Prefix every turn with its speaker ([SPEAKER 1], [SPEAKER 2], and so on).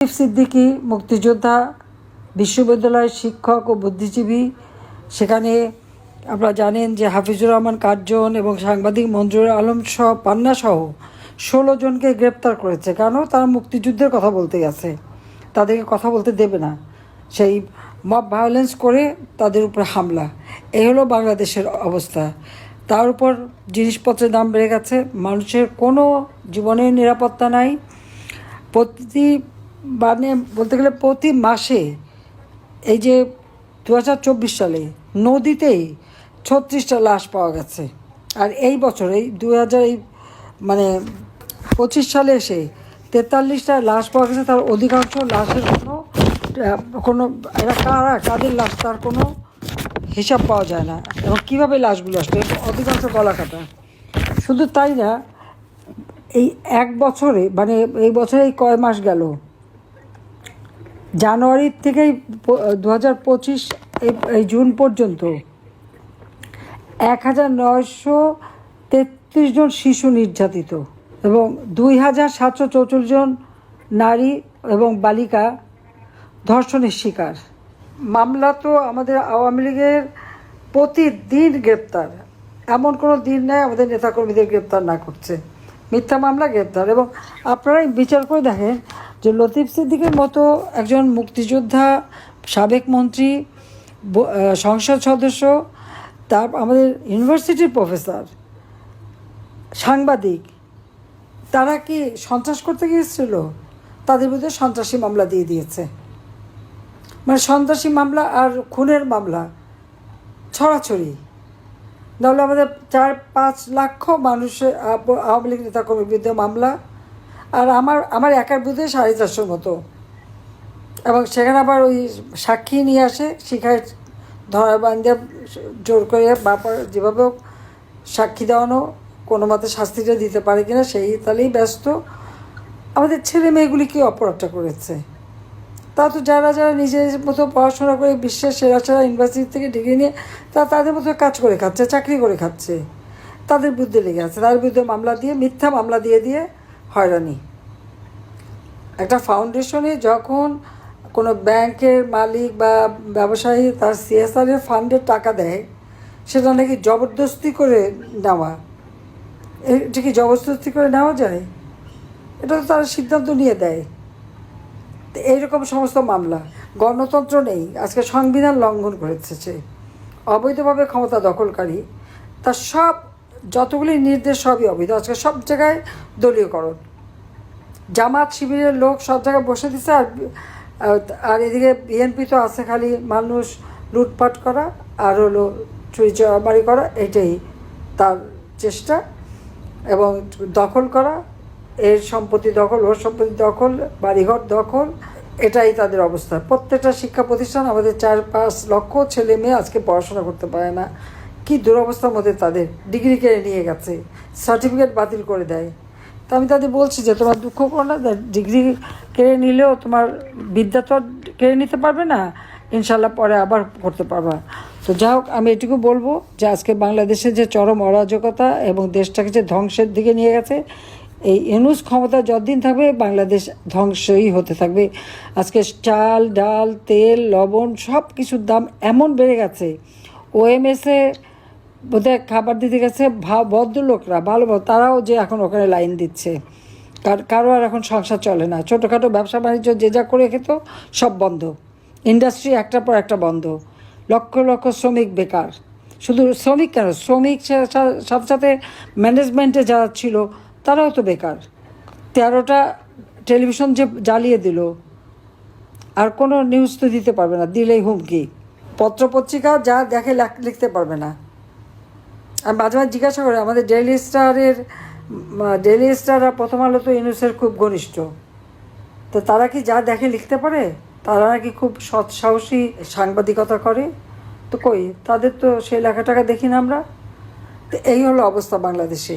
[SPEAKER 1] সিদ্দিকী মুক্তিযোদ্ধা, বিশ্ববিদ্যালয়ের শিক্ষক ও বুদ্ধিজীবী। সেখানে আপনারা জানেন যে হাফিজুর রহমান কার্জন এবং সাংবাদিক মঞ্জুর আলম পান্না সহ 16 জনকে গ্রেপ্তার করেছে। কেন? তারা মুক্তিযুদ্ধের কথা বলতে গেছে, তাদেরকে কথা বলতে দেবে না, সেই মব ভায়োলেন্স করে তাদের উপর হামলা। এই হলো বাংলাদেশের অবস্থা। তার উপর জিনিসপত্রের দাম বেড়ে গেছে, মানুষের কোনো জীবনের নিরাপত্তা নাই। বলতে গেলে প্রতি মাসে এই যে 2024 সালে নদীতেই 36টা লাশ পাওয়া গেছে, আর এই বছর এই 2025 সালে এসে 43টা লাশ পাওয়া গেছে। তার অধিকাংশ লাশের কোনো এরা কাদের লাশ তার কোনো হিসাব পাওয়া যায় না, এবং কীভাবে লাশগুলো আসবে, অধিকাংশ গলা কাটা। শুধু তাই না, এই এক বছরে এই বছরে এই কয় মাস গেল, জানুয়ারি থেকেই 2025 এই জুন পর্যন্ত 1933 জন শিশু নির্যাতিত এবং 2744 জন নারী এবং বালিকা ধর্ষণের শিকার। মামলা তো আমাদের আওয়ামী লীগের প্রতিদিন গ্রেপ্তার, এমন কোনো দিন নেই আমাদের নেতাকর্মীদের গ্রেপ্তার না করছে, মিথ্যা মামলা গ্রেপ্তার। এবং আপনারাই বিচার করে দেখেন যে লতিফ সিদ্দিকের মতো একজন মুক্তিযোদ্ধা, সাবেক মন্ত্রী, সংসদ সদস্য, তার আমাদের ইউনিভার্সিটির প্রফেসর, সাংবাদিক, তারা কি সন্ত্রাস করতে গিয়েছিল? তাদের বিরুদ্ধে সন্ত্রাসী মামলা দিয়ে দিয়েছে। সন্ত্রাসী মামলা আর খুনের মামলা ছড়াছড়ি। তাহলে আমাদের 4-5 লাখ মানুষের আওয়ামী লীগ নেতাকর্মীর বিরুদ্ধে মামলা, আর আমার একার বিরুদ্ধে 450 মতো। এবং সেখানে আবার ওই সাক্ষী নিয়ে আসে, শিখায় ধরা বান্ধে জোর করে বাপার যেভাবে সাক্ষী দেওয়ানো, কোনো মতে শাস্তিটা দিতে পারে কিনা সেই তাহলেই ব্যস্ত। আমাদের ছেলে মেয়েগুলি কি অপরাধটা করেছে? তা তো যারা নিজের মতো পড়াশোনা করে বিশ্বের সেরা ইউনিভার্সিটি থেকে ডিগ্রি নিয়ে তাদের মতো কাজ করে খাচ্ছে, চাকরি করে খাচ্ছে, তাদের বিরুদ্ধে লেগে আছে। তাদের বিরুদ্ধে মামলা দিয়ে, মিথ্যা মামলা দিয়ে হয়রানি। একটা ফাউন্ডেশনে যখন কোনো ব্যাংকের মালিক বা ব্যবসায়ী তার CSR-এর ফান্ডের টাকা দেয়, সেটা নাকি জবরদস্তি করে নেওয়া। এটা কি জবরদস্তি করে নেওয়া যায়? এটা তো তারা সিদ্ধান্ত নিয়ে দেয়। এইরকম সমস্ত মামলা, গণতন্ত্র নেই, আজকে সংবিধান লঙ্ঘন করেছে সে, অবৈধভাবে ক্ষমতা দখলকারী, তার সব যতগুলি নির্দেশ সবই অবৈধ। আজকে সব জায়গায় দলীয়করণ, জামাত শিবিরের লোক সব জায়গায় বসে দিচ্ছে, আর এদিকে বিএনপি তো আছে খালি মানুষ লুটপাট করা আর হলো চুরি চামারি করা, এটাই তার চেষ্টা, এবং দখল করা, এর সম্পত্তি দখল, ওর সম্পত্তি দখল, বাড়িঘর দখল, এটাই তাদের অবস্থা। প্রত্যেকটা শিক্ষা প্রতিষ্ঠান, আমাদের 4-5 লক্ষ ছেলে মেয়ে আজকে পড়াশোনা করতে পারে না। কি দুরবস্থার মধ্যে তাদের ডিগ্রি কেড়ে নিয়ে গেছে, সার্টিফিকেট বাতিল করে দেয়। তা আমি তাদের বলছি যে তোমার দুঃখ করো না, ডিগ্রি কেড়ে নিলেও তোমার বিদ্যা তো কেড়ে নিতে পারবে না, ইনশাল্লাহ পরে আবার করতে পারবা। তো যাই হোক, আমি এটুকু বলবো যে আজকে বাংলাদেশের যে চরম অরাজকতা এবং দেশটাকে যে ধ্বংসের দিকে নিয়ে গেছে, এই ইউনূস ক্ষমতা যতদিন থাকবে বাংলাদেশ ধ্বংসই হতে থাকবে। আজকে চাল, ডাল, তেল, লবণ সব কিছুর দাম এমন বেড়ে গেছে। OMS-এ বোধহয় খাবার দিতে গেছে ভদ্রলোকরা, ভালো তারাও যে এখন ওখানে লাইন দিচ্ছে, কারো আর এখন সংসার চলে না। ছোটোখাটো ব্যবসা বাণিজ্য যে যা করে খেত সব বন্ধ, ইন্ডাস্ট্রি একটার পর একটা বন্ধ, লক্ষ লক্ষ শ্রমিক বেকার। শুধু শ্রমিক কেন, শ্রমিক সাথে সাথে ম্যানেজমেন্টে যারা ছিল তারাও তো বেকার। 13টা টেলিভিশন যে জ্বালিয়ে দিল, আর কোনো নিউজ তো দিতে পারবে না, দিলেই হুমকি। পত্রপত্রিকা যা দেখে লিখতে পারবে না। আর মাঝে মাঝে জিজ্ঞাসা করে আমাদের ডেইলি স্টাররা প্রথম আলো তো ইউনূসের খুব ঘনিষ্ঠ, তো তারা কি যা দেখে লিখতে পারে? তারা নাকি খুব সৎ সাহসী সাংবাদিকতা করে, তো কই তাদের তো সেই লেখাটাকে দেখি না আমরা। তো এই হলো অবস্থা বাংলাদেশে।